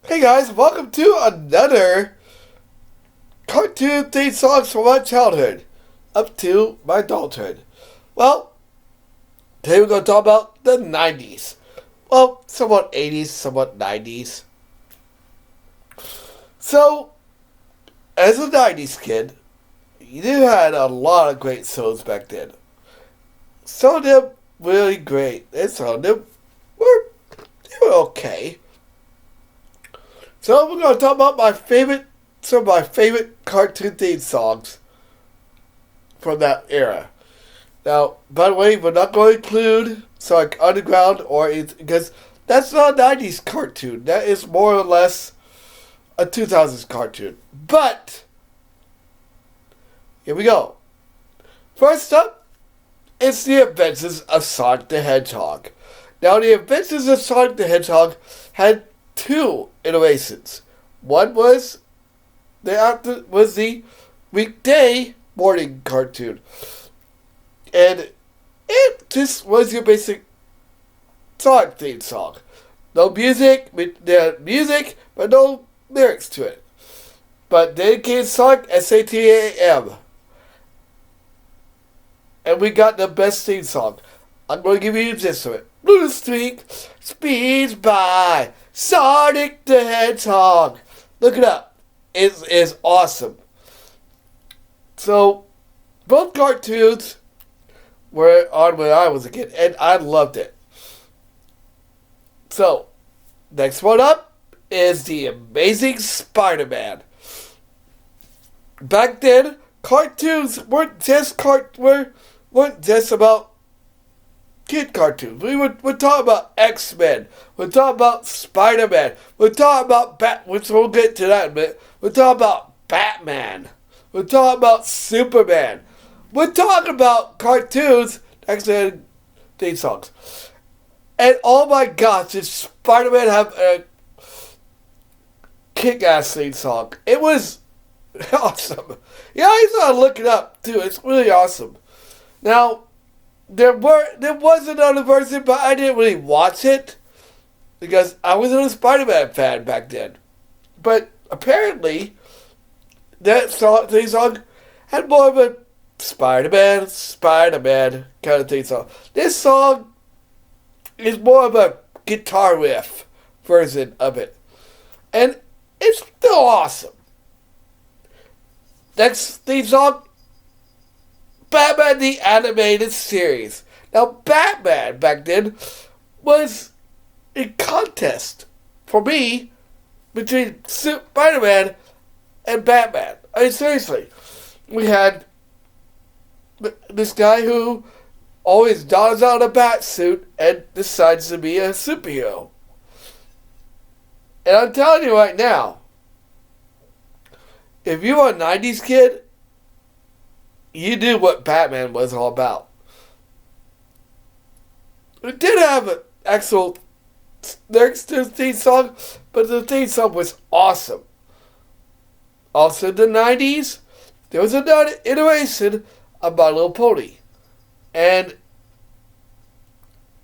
Hey guys, welcome to another cartoon theme songs from my childhood up to my adulthood. Well, today we're going to talk about the 90s. Well, somewhat 80s, somewhat 90s. So, as a 90s kid, you had a lot of great shows back then. Some of them really great, and some of them they were okay. So we're going to talk about some of my favorite cartoon theme songs from that era. Now, by the way, we're not going to include Sonic Underground because that's not a 90s cartoon. That is more or less a 2000s cartoon. But here we go. First up, it's The Adventures of Sonic the Hedgehog. Now, The Adventures of Sonic the Hedgehog had two iterations. One was the weekday morning cartoon, and it just was your basic Sonic theme song. No music, but no lyrics to it. But dedicated Sonic SATAM, and we got the best theme song. I'm going to give you this of it. Blue Streak speeds by Sonic the Hedgehog. Look it up. It is awesome. So, both cartoons were on when I was a kid, and I loved it. So, next one up is The Amazing Spider-Man. Back then, cartoons weren't just about kid cartoons. We're talking about X-Men. We're talking about Spider-Man. We're talking about which we'll get to that in a minute. We're talking about Batman. We're talking about Superman. We're talking about cartoons, actually theme songs. And oh my gosh, did Spider-Man have a kick-ass theme song? It was awesome. Yeah, I just gotta look it up too. It's really awesome. Now, there was another version, but I didn't really watch it because I wasn't a Spider-Man fan back then. But apparently, theme song had more of a Spider-Man kind of theme song. This song is more of a guitar riff version of it, and it's still awesome. Next theme song, Batman the Animated Series. Now, Batman back then was a contest for me between Spider-Man and Batman. I mean, seriously. We had this guy who always dons on a bat suit and decides to be a superhero. And I'm telling you right now, if you were a 90s kid, you knew what Batman was all about. It did have an actual lyrics to the theme song, but the theme song was awesome. Also in the 90s, there was another iteration of My Little Pony. And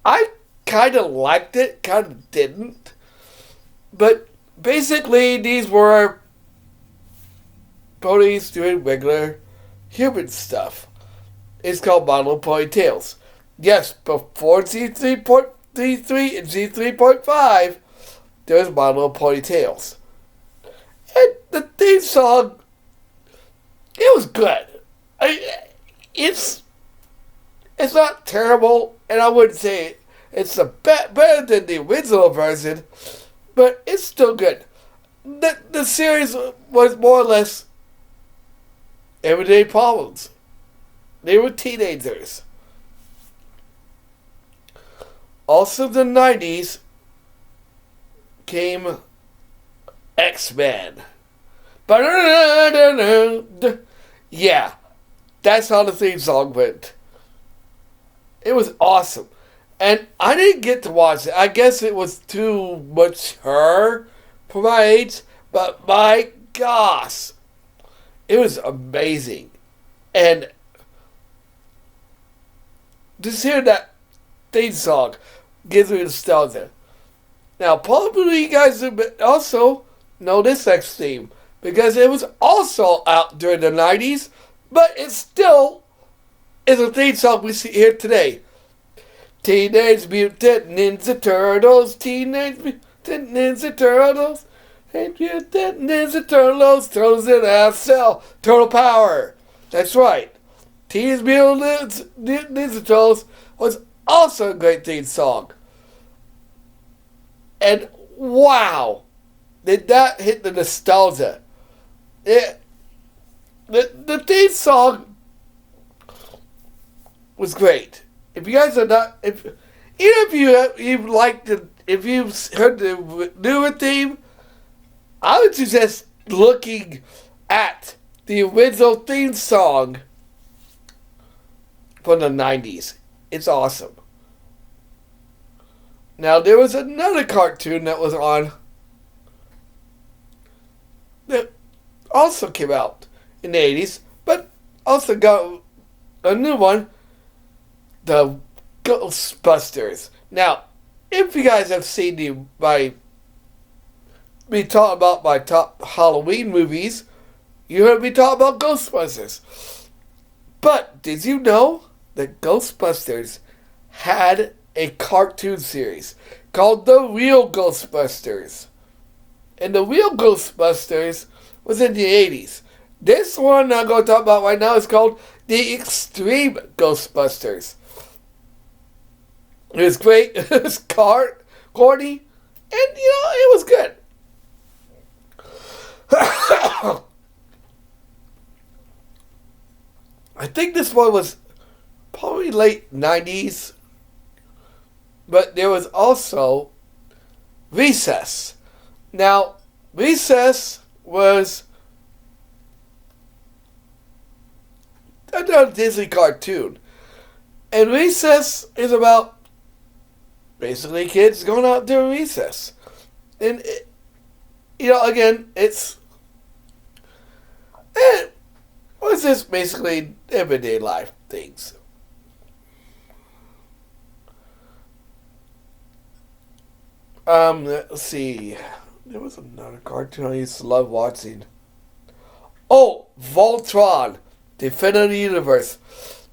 I kind of liked it, kind of didn't. But basically, these were ponies doing regular human stuff. It's called My Little Pony Tales. Yes, before Z3.3 and Z3.5, there was My Little Pony Tales. And the theme song, it was good. It's not terrible, and I wouldn't say it's better than the original version, but it's still good. The series was more or less everyday problems. They were teenagers. Also, the 90s came X-Men. Yeah, that's how the theme song went. It was awesome. And I didn't get to watch it. I guess it was too mature for my age. But my gosh, it was amazing. And just hearing that theme song gives me nostalgia. Now, probably you guys also know this next theme because it was also out during the 90s, but it still is a theme song we see here today. Teenage Mutant Ninja Turtles, Teenage Mutant Ninja Turtles, Teenage Mutant Ninja Turtles, Turtles in a Cell, Turtle Power. That's right. Teenage Mutant Ninja Turtles was also a great theme song. And wow, did that hit the nostalgia. The theme song was great. If you guys are not, even if you've liked the, if you've heard the newer theme, I would suggest looking at the original theme song from the 90s. It's awesome. Now, there was another cartoon that was on that also came out in the 80s, but also got a new one, the Ghostbusters. Now, if you guys have seen me talk about my top Halloween movies, you heard me talk about Ghostbusters. But did you know that Ghostbusters had a cartoon series called The Real Ghostbusters? And The Real Ghostbusters was in the 80s. This one I'm going to talk about right now is called The Extreme Ghostbusters. It was great. It was corny. And, it was good. I think this one was probably late 90s. But there was also Recess. Now, Recess was another Disney cartoon. And Recess is about basically kids going out during recess. And, again, it was just basically everyday life things. Let's see. There was another cartoon I used to love watching. Oh, Voltron, Defender of the Universe.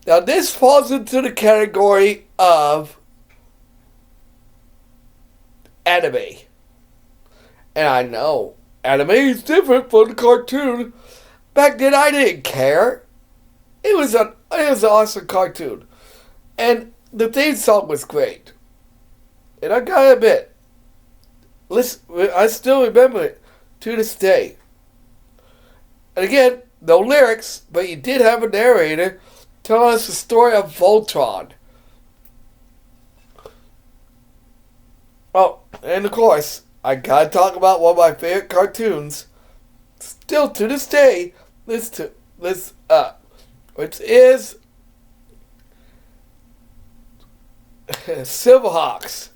Now, this falls into the category of anime. And I know, anime is different from the cartoon. Back then, I didn't care. It was an awesome cartoon. And the theme song was great. And I gotta admit, listen, I still remember it to this day. And again, no lyrics, but you did have a narrator telling us the story of Voltron. Oh, and of course, I gotta talk about one of my favorite cartoons, still to this day, which is Silverhawks.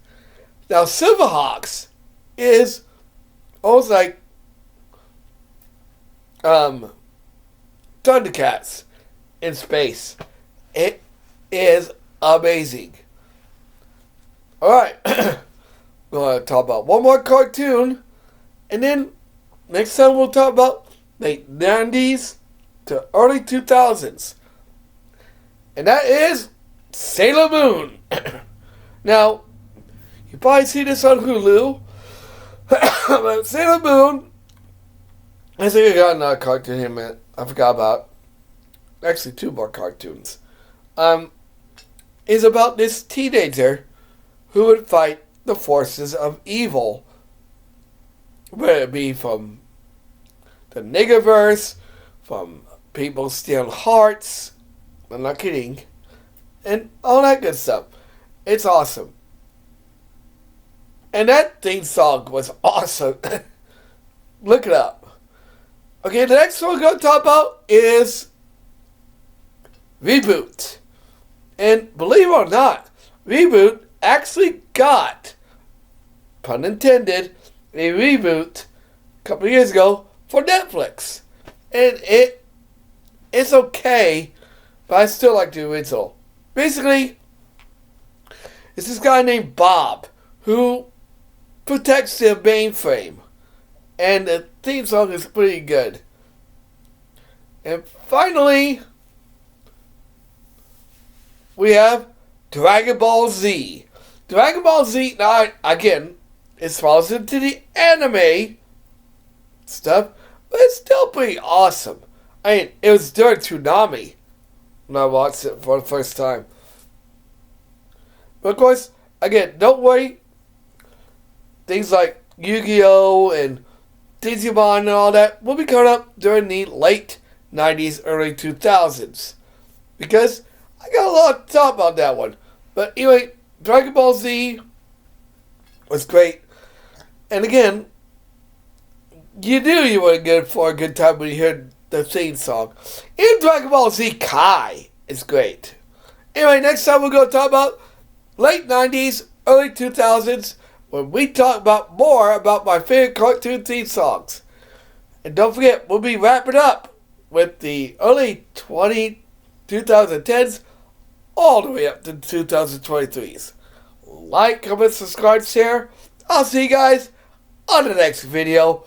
Now, Silverhawks is almost like Thundercats in space. It is amazing. Alright, we're going to talk about one more cartoon, and then next time we'll talk about late 90s to early 2000s. And that is Sailor Moon. Now, you probably see this on Hulu. But Sailor Moon, I think I got another cartoon here, man. I forgot about. Actually, two more cartoons. Is about this teenager who would fight the forces of evil. Whether it be from the Niggerverse, from people stealing hearts. I'm not kidding. And all that good stuff. It's awesome. And that theme song was awesome. Look it up. Okay, the next one we're going to talk about is Reboot. And believe it or not, Reboot actually got, pun intended, a reboot a couple of years ago for Netflix. And it's okay, but I still like the original. Basically, it's this guy named Bob who protects the mainframe. And the theme song is pretty good. And finally, we have Dragon Ball Z. Dragon Ball Z, now again, it falls into the anime stuff, but it's still pretty awesome. I mean, it was during Toonami when I watched it for the first time. But of course, again, don't worry. Things like Yu-Gi-Oh! And Digimon and all that will be coming up during the late 90s, early 2000s. Because I got a lot to talk about that one. But anyway, Dragon Ball Z was great. And again, you knew you were good for a good time when you heard the theme song. And Dragon Ball Z Kai is great. Anyway, next time we're going to talk about late 90s, early 2000s, when we talk about more about my favorite cartoon theme songs. And don't forget, we'll be wrapping up with the early 2010s all the way up to 2023s. Like, comment, subscribe, share. I'll see you guys on the next video.